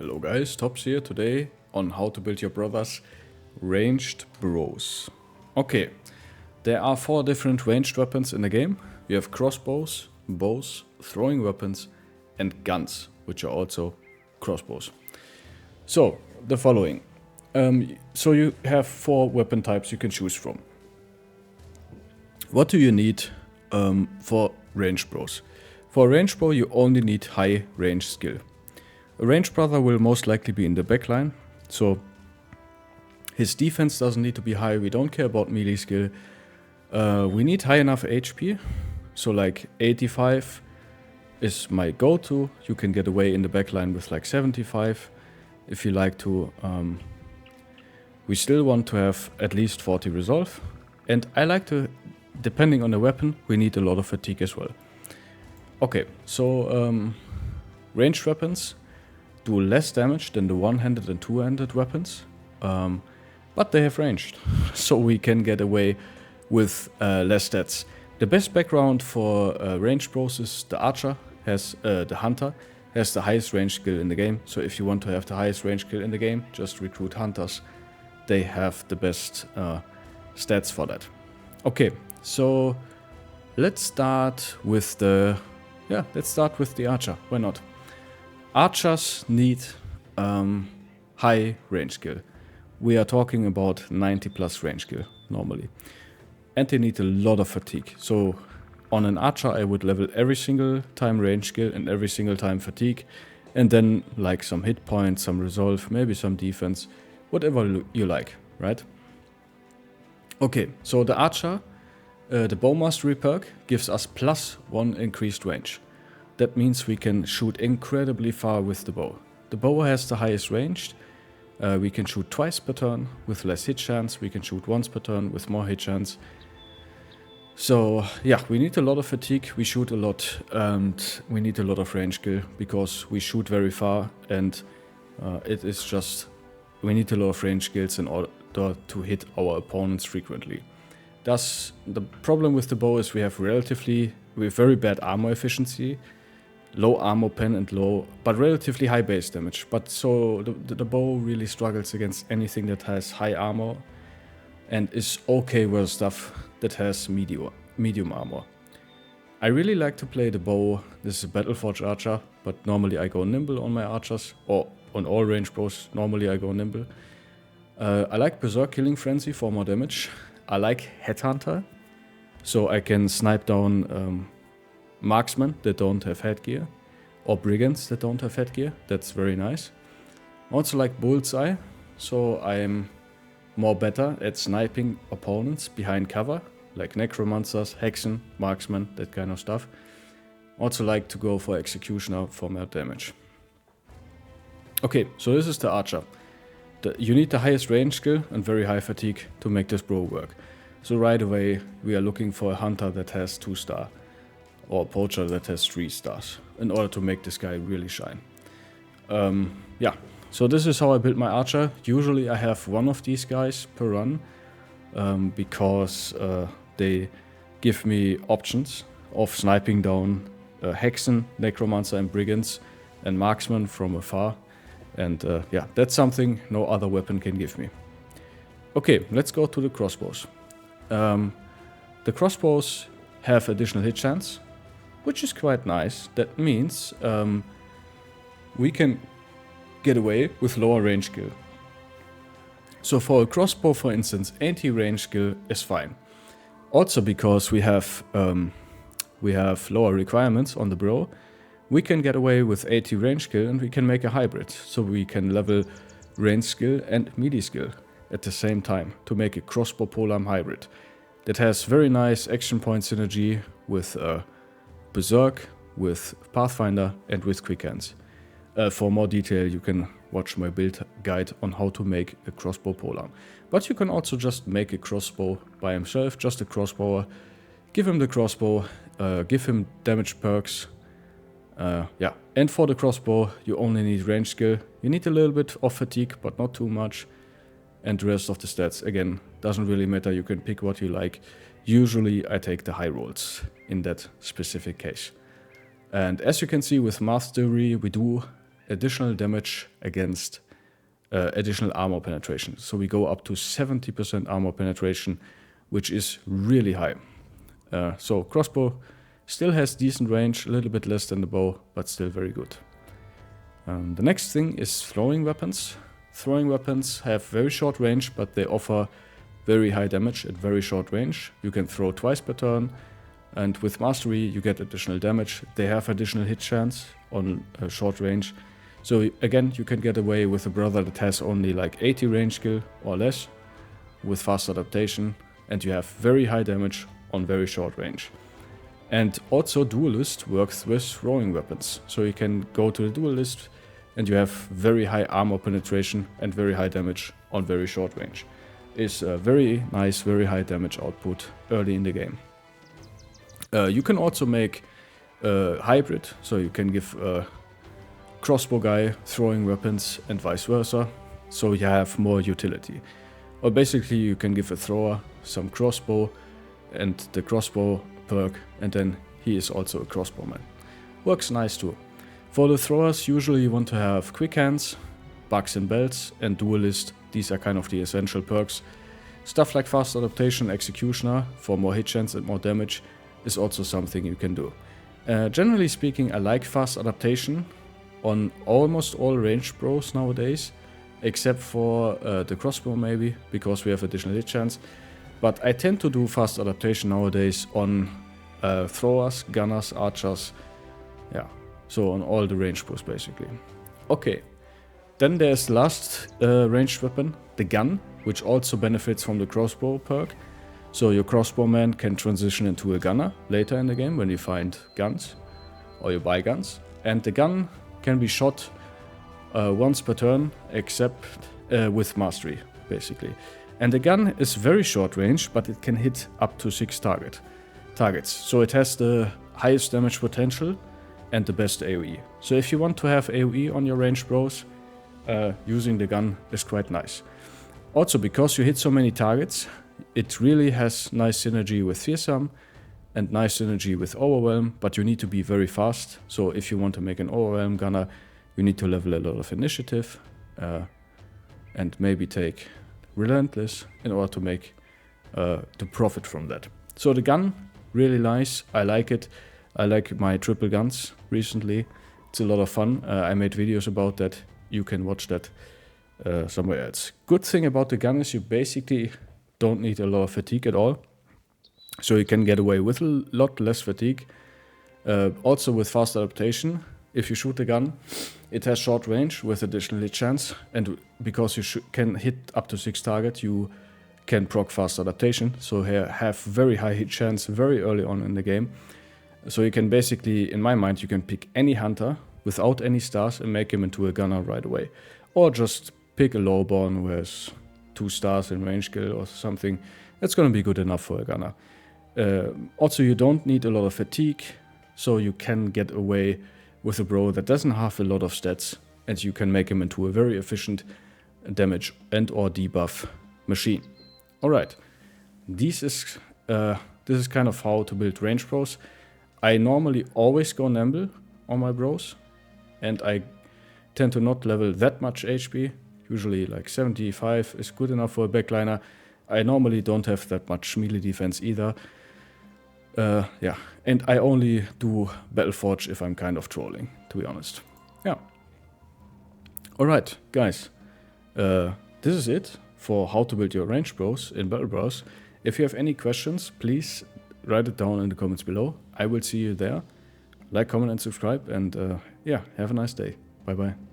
Hello guys, Tops here today on how to build your brother's ranged bros. Okay, there are 4 different ranged weapons in the game. We have crossbows, bows, throwing weapons and guns, which are also crossbows. So, the following. So you have 4 weapon types you can choose from. What do you need for ranged bros? For a ranged bro you only need high range skill. A ranged brother will most likely be in the backline, so his defense doesn't need to be high, we don't care about melee skill. We need high enough HP, so like 85 is my go-to. You can get away in the backline with like 75 if you like to. We still want to have at least 40 resolve, and I like to, depending on the weapon, we need a lot of fatigue as well. Okay, so ranged weapons do less damage than the one-handed and two-handed weapons, but they have ranged, so we can get away with less stats. The best background for ranged bros is the archer, has the hunter, has the highest range skill in the game. So if you want to have the highest range skill in the game, just recruit hunters. They have the best stats for that. Okay, so let's start with the archer. Why not? Archers need high range skill. We are talking about 90 plus range skill normally. And they need a lot of fatigue. So on an archer I would level every single time range skill and every single time fatigue. And then like some hit points, some resolve, maybe some defense, whatever you like, right? Okay, so the archer, the bow mastery perk gives us +1 increased range. That means we can shoot incredibly far with the bow. The bow has the highest range. We can shoot twice per turn with less hit chance. We can shoot once per turn with more hit chance. So yeah, we need a lot of fatigue, we shoot a lot, and we need a lot of range skill because we shoot very far, and it is just, we need a lot of range skills in order to hit our opponents frequently. Thus, the problem with the bow is we have very bad armor efficiency, low armor pen and low, but relatively high base damage. But so the bow really struggles against anything that has high armor and is okay with stuff that has medium armor. I really like to play the bow. This is a Battleforge archer, but normally I go nimble on my archers, or on all range bros, normally I go nimble. I like Berserk Killing Frenzy for more damage. I like Headhunter, so I can snipe down marksmen that don't have headgear, or brigands that don't have headgear. That's very nice. I also like Bullseye, so I'm more better at sniping opponents behind cover, like necromancers, hexen, marksmen, that kind of stuff. Also like to go for executioner for more damage. Okay, so this is the archer. You need the highest range skill and very high fatigue to make this bro work. So right away we are looking for a hunter that has 2 star, or a poacher that has 3 stars, in order to make this guy really shine. Yeah, so this is how I build my archer. Usually I have one of these guys per run, because they give me options of sniping down hexen, necromancer and brigands and marksmen from afar. And yeah, that's something no other weapon can give me. Okay, let's go to the crossbows. The crossbows have additional hit chance, which is quite nice. That means we can get away with lower range skill. So for a crossbow, for instance, 80 range skill is fine. Also because we have lower requirements on the bro, we can get away with 80 range skill and we can make a hybrid. So we can level range skill and melee skill at the same time to make a crossbow polearm hybrid. That has very nice action point synergy with Berserk, with Pathfinder and with Quick Hands. For more detail you can watch my build guide on how to make a crossbow polearm. But you can also just make a crossbow by himself, just a crossbower. Give him the crossbow, give him damage perks. Yeah, and for the crossbow you only need range skill. You need a little bit of fatigue, but not too much. And the rest of the stats, again, doesn't really matter. You can pick what you like. Usually I take the high rolls in that specific case. And as you can see with Mastery, we do additional damage against additional armor penetration. So we go up to 70% armor penetration, which is really high. So crossbow still has decent range, a little bit less than the bow, but still very good. The next thing is throwing weapons. Throwing weapons have very short range, but they offer very high damage at very short range. You can throw twice per turn, and with mastery you get additional damage. They have additional hit chance on short range. So again, you can get away with a brother that has only like 80 range skill or less with fast adaptation, and you have very high damage on very short range. And also Duelist works with throwing weapons. So you can go to the Duelist and you have very high armor penetration and very high damage on very short range. It's a very nice, very high damage output early in the game. You can also make a hybrid, so you can give a crossbow guy throwing weapons and vice versa, so you have more utility. Or basically you can give a thrower some crossbow and the crossbow perk, and then he is also a crossbowman. Works nice too. For the throwers, usually you want to have quick hands, bugs and belts, and duelist. These are kind of the essential perks. Stuff like fast adaptation, executioner for more hit chance and more damage is also something you can do. Generally speaking, I like fast adaptation on almost all ranged bros nowadays, except for the crossbow maybe, because we have additional hit chance. But I tend to do fast adaptation nowadays on throwers, gunners, archers, yeah, so on all the ranged bros basically. Okay, then there's the last ranged weapon, the gun, which also benefits from the crossbow perk. So your crossbowman can transition into a gunner later in the game when you find guns or you buy guns. And the gun can be shot once per turn, except with mastery, basically. And the gun is very short range, but it can hit up to 6 targets. So it has the highest damage potential and the best AoE. So if you want to have AoE on your ranged bros, using the gun is quite nice. Also, because you hit so many targets, it really has nice synergy with Fearsome and nice synergy with Overwhelm, but you need to be very fast. So if you want to make an Overwhelm gunner, you need to level a lot of initiative and maybe take Relentless in order to make to profit from that. So the gun, really nice. I like it. I like my triple guns recently. It's a lot of fun. I made videos about that. You can watch that somewhere else. Good thing about the gun is you basically don't need a lot of fatigue at all. So you can get away with a lot less fatigue. Also with fast adaptation, if you shoot the gun, it has short range with additional hit chance, and because you can hit up to 6 targets, you can proc fast adaptation, so have very high hit chance very early on in the game. So you can basically, in my mind, you can pick any hunter without any stars and make him into a gunner right away. Or just pick a lowborn who has 2 stars in range skill or something. That's gonna be good enough for a gunner. Also, you don't need a lot of fatigue, so you can get away with a bro that doesn't have a lot of stats, and you can make him into a very efficient damage and or debuff machine. Alright, this is kind of how to build range bros. I normally always go Nimble on my bros, and I tend to not level that much HP. Usually like 75 is good enough for a backliner. I normally don't have that much melee defense either. Yeah, and I only do Battleforge if I'm kind of trolling, to be honest. Yeah. Alright, guys. This is it for how to build your range bros in Battle Bros. If you have any questions, please write it down in the comments below. I will see you there. Like, comment and subscribe, and yeah, have a nice day. Bye bye.